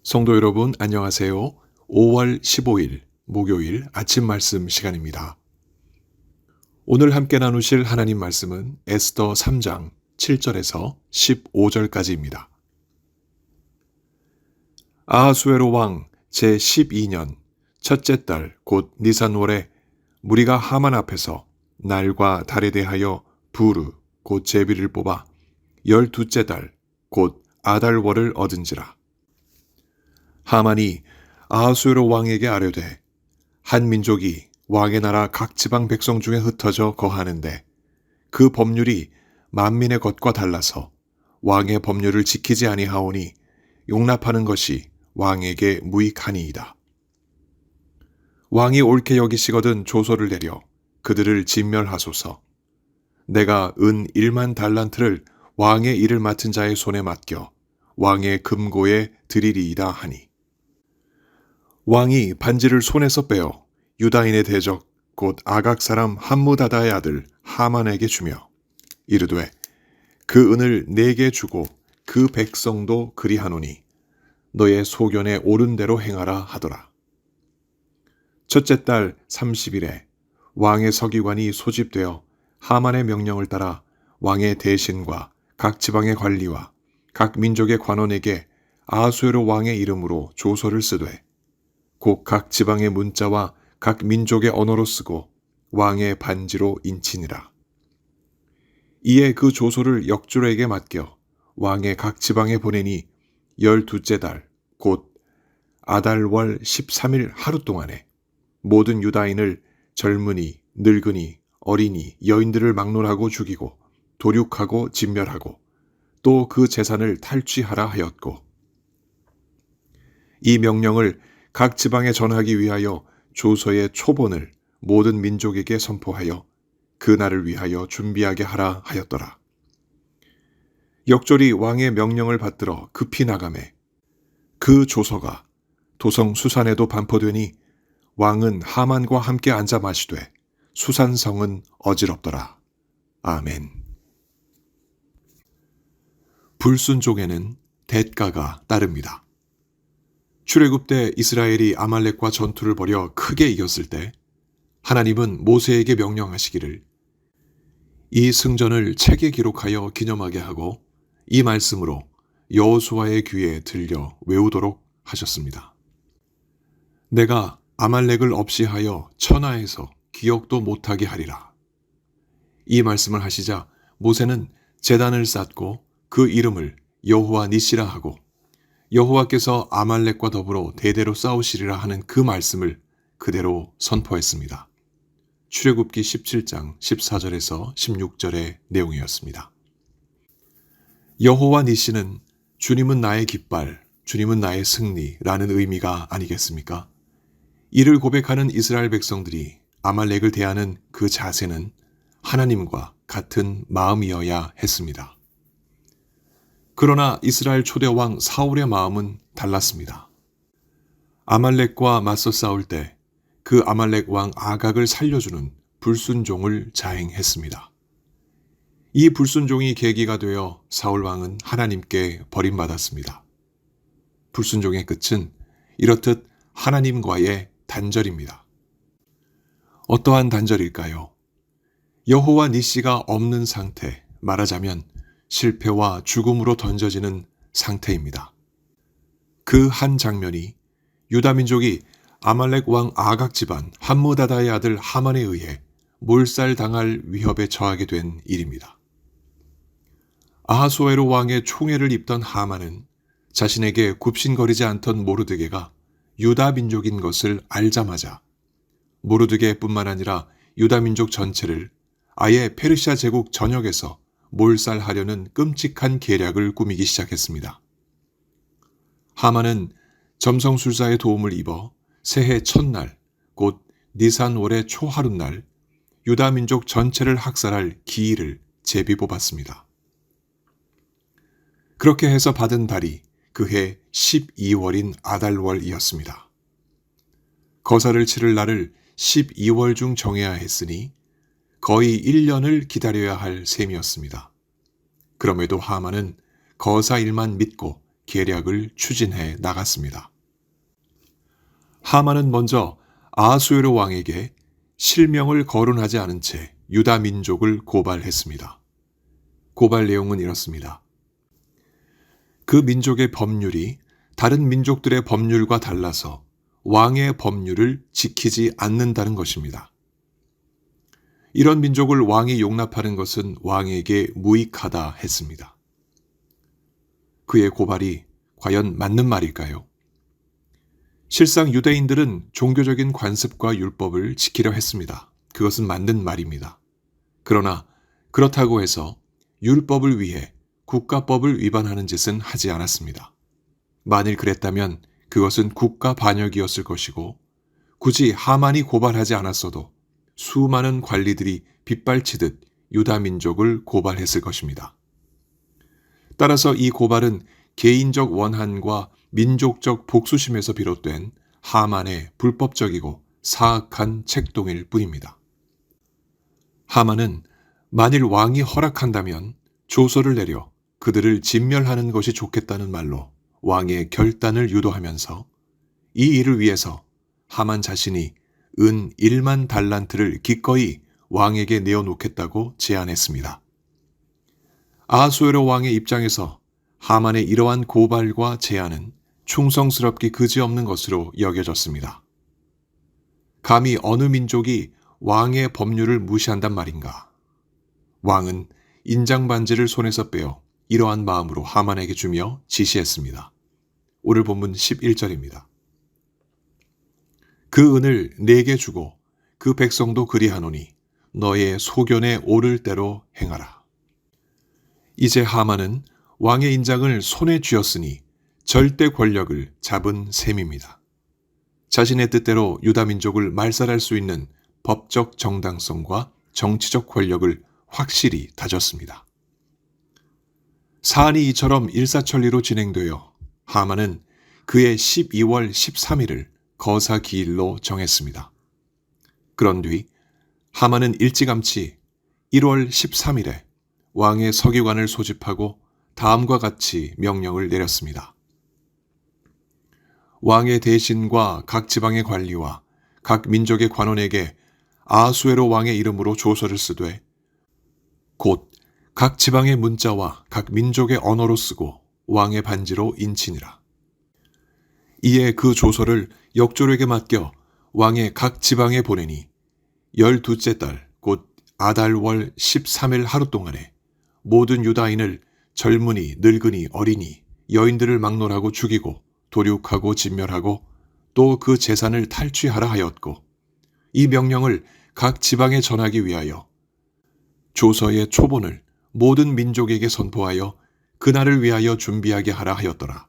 성도 여러분, 안녕하세요. 5월 15일 목요일 아침 말씀 시간입니다. 오늘 함께 나누실 하나님 말씀은 에스더 3장 7절에서 15절까지입니다. 아하수에로 왕 제12년 첫째 달 곧 니산월에 무리가 하만 앞에서 날과 달에 대하여 부르 곧 제비를 뽑아 12째 달 곧 아달월을 얻은지라. 하만이 아하수에로 왕에게 아뢰되 한 민족이 왕의 나라 각 지방 백성 중에 흩어져 거하는데 그 법률이 만민의 것과 달라서 왕의 법률을 지키지 아니하오니 용납하는 것이 왕에게 무익하니이다. 왕이 옳게 여기시거든 조서를 내려 그들을 진멸하소서. 내가 은 1만 달란트를 왕의 일을 맡은 자의 손에 맡겨 왕의 금고에 드리리이다 하니, 왕이 반지를 손에서 빼어 유다인의 대적 곧 아각 사람 함무다다의 아들 하만에게 주며 이르되 그 은을 내게 주고 그 백성도 그리하노니 너의 소견에 옳은 대로 행하라 하더라. 첫째 달 30일에 왕의 서기관이 소집되어 하만의 명령을 따라 왕의 대신과 각 지방의 관리와 각 민족의 관원에게 아하수에로 왕의 이름으로 조서를 쓰되 곧 각 지방의 문자와 각 민족의 언어로 쓰고 왕의 반지로 인치니라. 이에 그 조서를 역줄에게 맡겨 왕의 각 지방에 보내니 12째 달 곧 아달월 13일 하루 동안에 모든 유다인을 젊은이, 늙은이, 어린이, 여인들을 막론하고 죽이고 도륙하고 진멸하고 또 그 재산을 탈취하라 하였고, 이 명령을 각 지방에 전하기 위하여 조서의 초본을 모든 민족에게 선포하여 그 날을 위하여 준비하게 하라 하였더라. 역졸이 왕의 명령을 받들어 급히 나가매 그 조서가 도성 수산에도 반포되니 왕은 하만과 함께 앉아 마시되 수산성은 어지럽더라. 아멘. 불순종에는 대가가 따릅니다. 출애굽 때 이스라엘이 아말렉과 전투를 벌여 크게 이겼을 때 하나님은 모세에게 명령하시기를 이 승전을 책에 기록하여 기념하게 하고 이 말씀으로 여호수아의 귀에 들려 외우도록 하셨습니다. 내가 아말렉을 없이 하여 천하에서 기억도 못하게 하리라. 이 말씀을 하시자 모세는 제단을 쌓고 그 이름을 여호와 니시라 하고 여호와께서 아말렉과 더불어 대대로 싸우시리라 하는 그 말씀을 그대로 선포했습니다. 출애굽기 17장 14절에서 16절의 내용이었습니다. 여호와 니시는 주님은 나의 깃발, 주님은 나의 승리라는 의미가 아니겠습니까? 이를 고백하는 이스라엘 백성들이 아말렉을 대하는 그 자세는 하나님과 같은 마음이어야 했습니다. 그러나 이스라엘 초대왕 사울의 마음은 달랐습니다. 아말렉과 맞서 싸울 때 그 아말렉 왕 아각을 살려주는 불순종을 자행했습니다. 이 불순종이 계기가 되어 사울 왕은 하나님께 버림받았습니다. 불순종의 끝은 이렇듯 하나님과의 단절입니다. 어떠한 단절일까요? 여호와 니시가 없는 상태, 말하자면 실패와 죽음으로 던져지는 상태입니다. 그 한 장면이 유다 민족이 아말렉 왕 아각 집안 함무다다의 아들 하만에 의해 몰살당할 위협에 처하게 된 일입니다. 아하수에로 왕의 총애를 입던 하만은 자신에게 굽신거리지 않던 모르드게가 유다 민족인 것을 알자마자 모르드게뿐만 아니라 유다 민족 전체를 아예 페르시아 제국 전역에서 몰살하려는 끔찍한 계략을 꾸미기 시작했습니다. 하만은 점성술사의 도움을 입어 새해 첫날, 곧 니산월의 초하룻날 유다 민족 전체를 학살할 기일을 제비 뽑았습니다. 그렇게 해서 받은 달이 그해 12월인 아달월이었습니다. 거사를 치를 날을 12월 중 정해야 했으니 거의 1년을 기다려야 할 셈이었습니다. 그럼에도 하만은 거사일만 믿고 계략을 추진해 나갔습니다. 하만은 먼저 아하수에로 왕에게 실명을 거론하지 않은 채 유다 민족을 고발했습니다. 고발 내용은 이렇습니다. 그 민족의 법률이 다른 민족들의 법률과 달라서 왕의 법률을 지키지 않는다는 것입니다. 이런 민족을 왕이 용납하는 것은 왕에게 무익하다 했습니다. 그의 고발이 과연 맞는 말일까요? 실상 유대인들은 종교적인 관습과 율법을 지키려 했습니다. 그것은 맞는 말입니다. 그러나 그렇다고 해서 율법을 위해 국가법을 위반하는 짓은 하지 않았습니다. 만일 그랬다면 그것은 국가 반역이었을 것이고 굳이 하만이 고발하지 않았어도 수많은 관리들이 빗발치듯 유다 민족을 고발했을 것입니다. 따라서 이 고발은 개인적 원한과 민족적 복수심에서 비롯된 하만의 불법적이고 사악한 책동일 뿐입니다. 하만은 만일 왕이 허락한다면 조서를 내려 그들을 진멸하는 것이 좋겠다는 말로 왕의 결단을 유도하면서 이 일을 위해서 하만 자신이 은 1만 달란트를 기꺼이 왕에게 내어놓겠다고 제안했습니다. 아하수에로 왕의 입장에서 하만의 이러한 고발과 제안은 충성스럽기 그지없는 것으로 여겨졌습니다. 감히 어느 민족이 왕의 법률을 무시한단 말인가? 왕은 인장반지를 손에서 빼어 이러한 마음으로 하만에게 주며 지시했습니다. 오늘 본문 11절입니다. 그 은을 내게 주고 그 백성도 그리하노니 너의 소견에 오를 대로 행하라. 이제 하만은 왕의 인장을 손에 쥐었으니 절대 권력을 잡은 셈입니다. 자신의 뜻대로 유다 민족을 말살할 수 있는 법적 정당성과 정치적 권력을 확실히 다졌습니다. 사안이 이처럼 일사천리로 진행되어 하만은 그의 12월 13일을 거사 기일로 정했습니다. 그런 뒤 하만은 일찌감치 1월 13일에 왕의 서기관을 소집하고 다음과 같이 명령을 내렸습니다. 왕의 대신과 각 지방의 관리와 각 민족의 관원에게 아하수에로 왕의 이름으로 조서를 쓰되 곧 각 지방의 문자와 각 민족의 언어로 쓰고 왕의 반지로 인치니라. 이에 그 조서를 역졸에게 맡겨 왕의 각 지방에 보내니 12째 달 곧 아달월 13일 하루 동안에 모든 유다인을 젊은이, 늙은이, 어린이, 여인들을 막론하고 죽이고 도륙하고 진멸하고 또 그 재산을 탈취하라 하였고 이 명령을 각 지방에 전하기 위하여 조서의 초본을 모든 민족에게 선포하여 그날을 위하여 준비하게 하라 하였더라.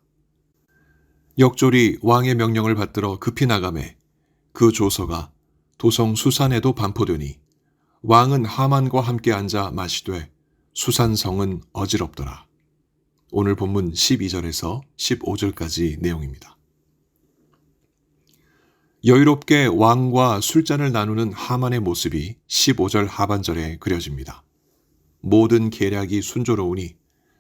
역졸이 왕의 명령을 받들어 급히 나가매 그 조서가 도성 수산에도 반포되니 왕은 하만과 함께 앉아 마시되 수산성은 어지럽더라. 오늘 본문 12절에서 15절까지 내용입니다. 여유롭게 왕과 술잔을 나누는 하만의 모습이 15절 하반절에 그려집니다. 모든 계략이 순조로우니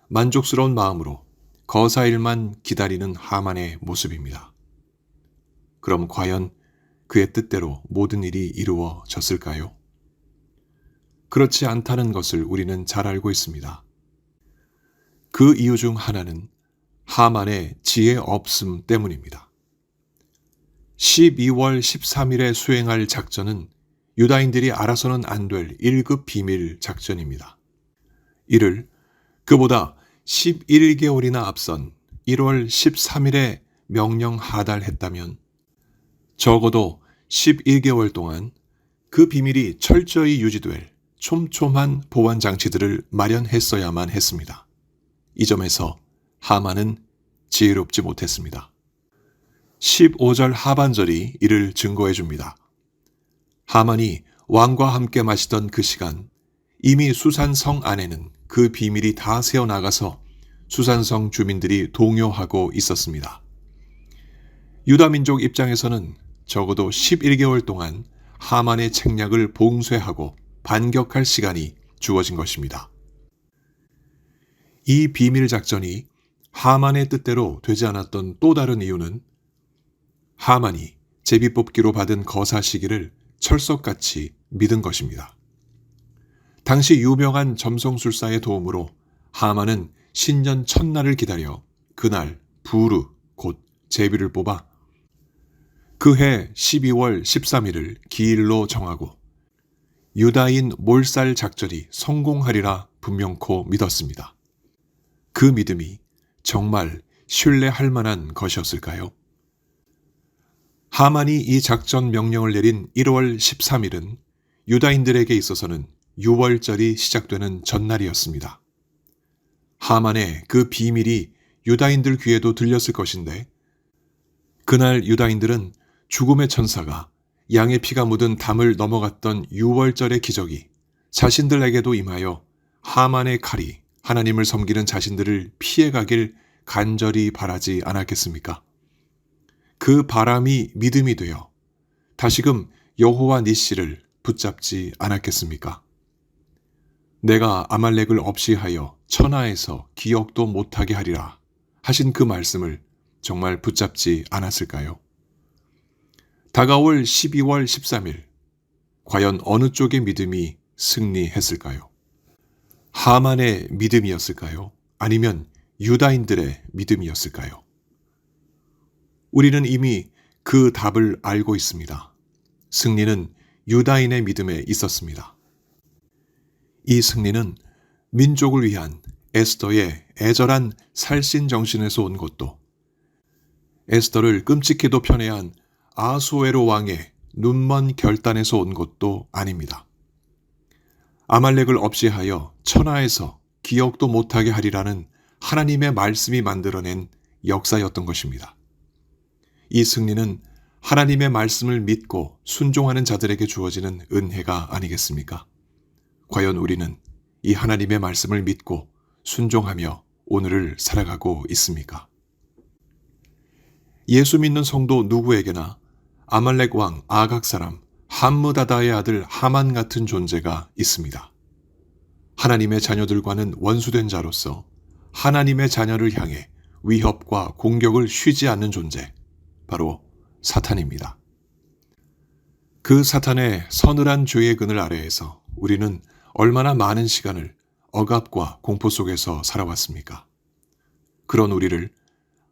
만족스러운 마음으로 거사일만 기다리는 하만의 모습입니다. 그럼 과연 그의 뜻대로 모든 일이 이루어졌을까요? 그렇지 않다는 것을 우리는 잘 알고 있습니다. 그 이유 중 하나는 하만의 지혜 없음 때문입니다. 12월 13일에 수행할 작전은 유다인들이 알아서는 안 될 1급 비밀 작전입니다. 이를 그보다 11개월이나 앞선 1월 13일에 명령 하달했다면 적어도 11개월 동안 그 비밀이 철저히 유지될 촘촘한 보완 장치들을 마련했어야만 했습니다. 이 점에서 하만은 지혜롭지 못했습니다. 15절 하반절이 이를 증거해 줍니다. 하만이 왕과 함께 마시던 그 시간 이미 수산성 안에는 그 비밀이 다 새어나가서 수산성 주민들이 동요하고 있었습니다. 유다 민족 입장에서는 적어도 11개월 동안 하만의 책략을 봉쇄하고 반격할 시간이 주어진 것입니다. 이 비밀 작전이 하만의 뜻대로 되지 않았던 또 다른 이유는 하만이 제비뽑기로 받은 거사 시기를 철석같이 믿은 것입니다. 당시 유명한 점성술사의 도움으로 하만은 신년 첫날을 기다려 그날 부르 곧 제비를 뽑아 그해 12월 13일을 기일로 정하고 유다인 몰살 작전이 성공하리라 분명코 믿었습니다. 그 믿음이 정말 신뢰할 만한 것이었을까요? 하만이 이 작전 명령을 내린 1월 13일은 유다인들에게 있어서는 유월절이 시작되는 전날이었습니다. 하만의 그 비밀이 유다인들 귀에도 들렸을 것인데 그날 유다인들은 죽음의 천사가 양의 피가 묻은 담을 넘어갔던 유월절의 기적이 자신들에게도 임하여 하만의 칼이 하나님을 섬기는 자신들을 피해가길 간절히 바라지 않았겠습니까? 그 바람이 믿음이 되어 다시금 여호와 니시를 붙잡지 않았겠습니까? 내가 아말렉을 없이 하여 천하에서 기억도 못하게 하리라 하신 그 말씀을 정말 붙잡지 않았을까요? 다가올 12월 13일, 과연 어느 쪽의 믿음이 승리했을까요? 하만의 믿음이었을까요? 아니면 유다인들의 믿음이었을까요? 우리는 이미 그 답을 알고 있습니다. 승리는 유다인의 믿음에 있었습니다. 이 승리는 민족을 위한 에스더의 애절한 살신 정신에서 온 것도, 에스더를 끔찍히도 편애한 아수에로 왕의 눈먼 결단에서 온 것도 아닙니다. 아말렉을 없이 하여 천하에서 기억도 못하게 하리라는 하나님의 말씀이 만들어낸 역사였던 것입니다. 이 승리는 하나님의 말씀을 믿고 순종하는 자들에게 주어지는 은혜가 아니겠습니까? 과연 우리는 이 하나님의 말씀을 믿고 순종하며 오늘을 살아가고 있습니까? 예수 믿는 성도 누구에게나 아말렉 왕 아각 사람 함므다다의 아들 하만 같은 존재가 있습니다. 하나님의 자녀들과는 원수된 자로서 하나님의 자녀를 향해 위협과 공격을 쉬지 않는 존재, 바로 사탄입니다. 그 사탄의 서늘한 죄의 그늘 아래에서 우리는 얼마나 많은 시간을 억압과 공포 속에서 살아왔습니까? 그런 우리를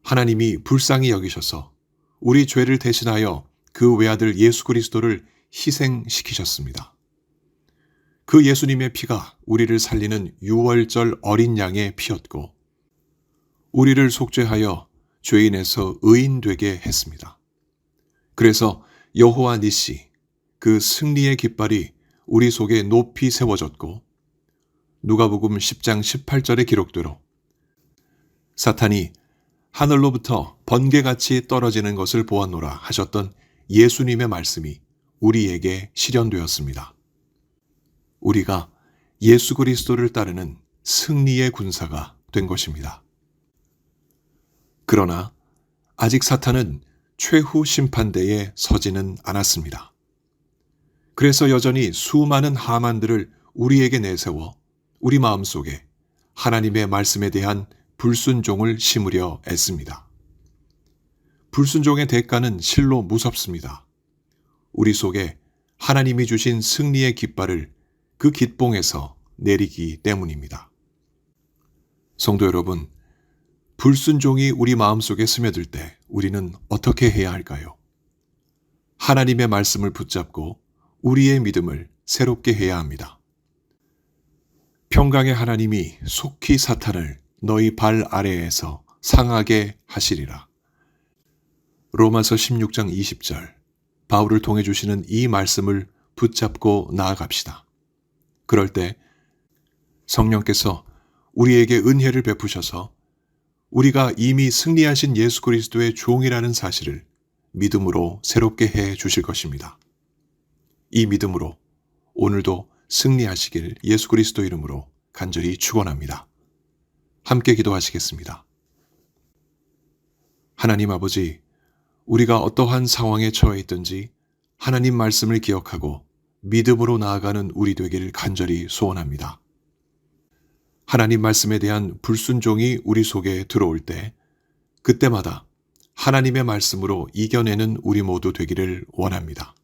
하나님이 불쌍히 여기셔서 우리 죄를 대신하여 그 외아들 예수 그리스도를 희생시키셨습니다. 그 예수님의 피가 우리를 살리는 유월절 어린 양의 피였고 우리를 속죄하여 죄인에서 의인 되게 했습니다. 그래서 여호와 니시, 그 승리의 깃발이 우리 속에 높이 세워졌고 누가복음 10장 18절의 기록대로 사탄이 하늘로부터 번개같이 떨어지는 것을 보았노라 하셨던 예수님의 말씀이 우리에게 실현되었습니다. 우리가 예수 그리스도를 따르는 승리의 군사가 된 것입니다. 그러나 아직 사탄은 최후 심판대에 서지는 않았습니다. 그래서 여전히 수많은 하만들을 우리에게 내세워 우리 마음속에 하나님의 말씀에 대한 불순종을 심으려 애씁니다. 불순종의 대가는 실로 무섭습니다. 우리 속에 하나님이 주신 승리의 깃발을 그 깃봉에서 내리기 때문입니다. 성도 여러분, 불순종이 우리 마음속에 스며들 때 우리는 어떻게 해야 할까요? 하나님의 말씀을 붙잡고 우리의 믿음을 새롭게 해야 합니다. 평강의 하나님이 속히 사탄을 너희 발 아래에서 상하게 하시리라. 로마서 16장 20절, 바울을 통해 주시는 이 말씀을 붙잡고 나아갑시다. 그럴 때 성령께서 우리에게 은혜를 베푸셔서 우리가 이미 승리하신 예수 그리스도의 종이라는 사실을 믿음으로 새롭게 해 주실 것입니다. 이 믿음으로 오늘도 승리하시길 예수 그리스도 이름으로 간절히 축원합니다. 함께 기도하시겠습니다. 하나님 아버지, 우리가 어떠한 상황에 처해 있든지 하나님 말씀을 기억하고 믿음으로 나아가는 우리 되기를 간절히 소원합니다. 하나님 말씀에 대한 불순종이 우리 속에 들어올 때 그때마다 하나님의 말씀으로 이겨내는 우리 모두 되기를 원합니다.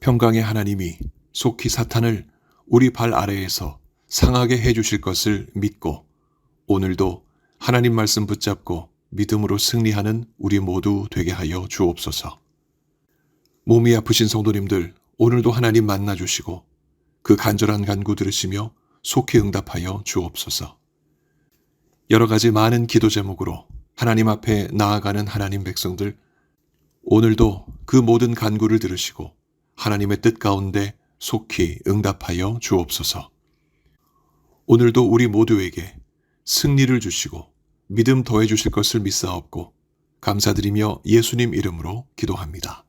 평강의 하나님이 속히 사탄을 우리 발 아래에서 상하게 해주실 것을 믿고 오늘도 하나님 말씀 붙잡고 믿음으로 승리하는 우리 모두 되게 하여 주옵소서. 몸이 아프신 성도님들 오늘도 하나님 만나주시고 그 간절한 간구 들으시며 속히 응답하여 주옵소서. 여러 가지 많은 기도 제목으로 하나님 앞에 나아가는 하나님 백성들 오늘도 그 모든 간구를 들으시고 하나님의 뜻 가운데 속히 응답하여 주옵소서. 오늘도 우리 모두에게 승리를 주시고 믿음 더해 주실 것을 믿사옵고 감사드리며 예수님 이름으로 기도합니다.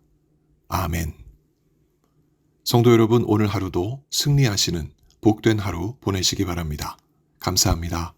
아멘. 성도 여러분, 오늘 하루도 승리하시는 복된 하루 보내시기 바랍니다. 감사합니다.